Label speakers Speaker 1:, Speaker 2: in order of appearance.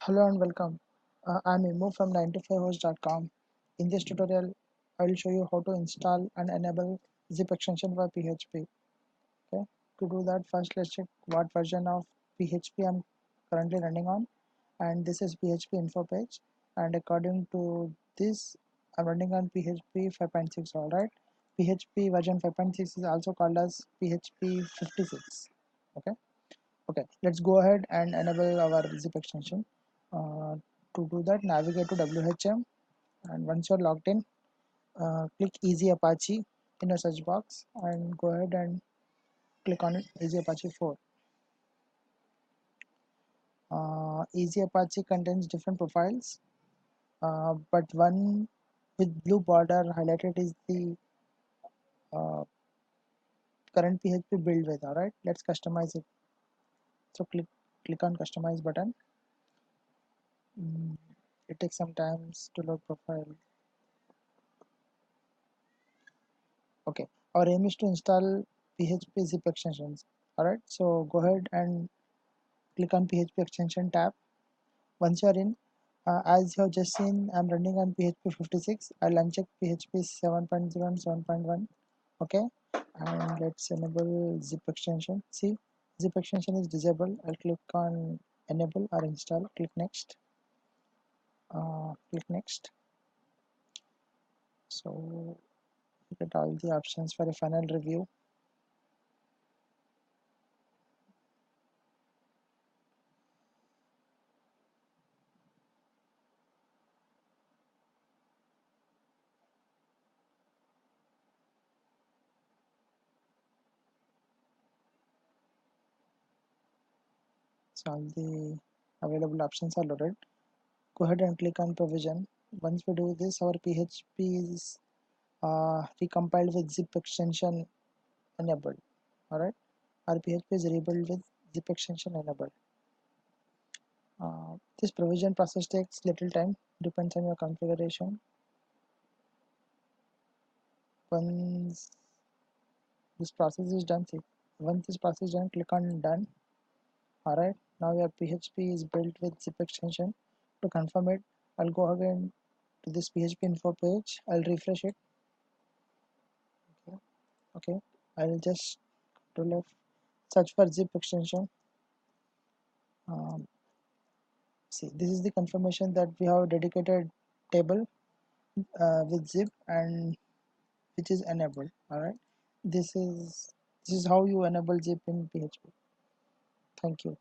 Speaker 1: Hello and welcome. I'm Imo from 9to5host.com. In this tutorial, I will show you how to install and enable zip extension for PHP. Okay. To do that, first let's check what version of PHP I'm currently running on. And this is PHP info page. And according to this, I'm running on PHP 5.6. Alright. PHP version 5.6 is also called as PHP 56. Okay. Okay, let's go ahead and enable our zip extension. To do that, navigate to WHM, and once you're logged in, click EasyApache in your search box and go ahead and click on it, EasyApache 4. EasyApache contains different profiles, but one with blue border highlighted is the uh, current PHP build with. Alright, let's customize it. So click on customize button. Mm, it takes some time to load profile. Okay, our aim is to install PHP zip extensions. Alright, so go ahead and click on PHP extension tab. Once you are in, as you have just seen, I'm running on PHP 56. I'll uncheck PHP 7.0 and 7.1. Okay, and let's enable zip extension. See, zip extension is disabled. I'll click on enable or install. Click next. Click next. So you get all the options for a final review. So all the available options are loaded. Go ahead and click on provision. Once we do this, our PHP is recompiled with zip extension enabled. Alright, our PHP is rebuilt with zip extension enabled. This provision process takes little time, depends on your configuration. Once this process is done, once this process is done, click on done. Alright, now your PHP is built with zip extension. To confirm it, I'll go again to this PHP info page. I'll refresh it. Okay, I'll just control F, search for zip extension. See, this is the confirmation that we have a dedicated table with zip and which is enabled. All right, this is how you enable zip in PHP. Thank you.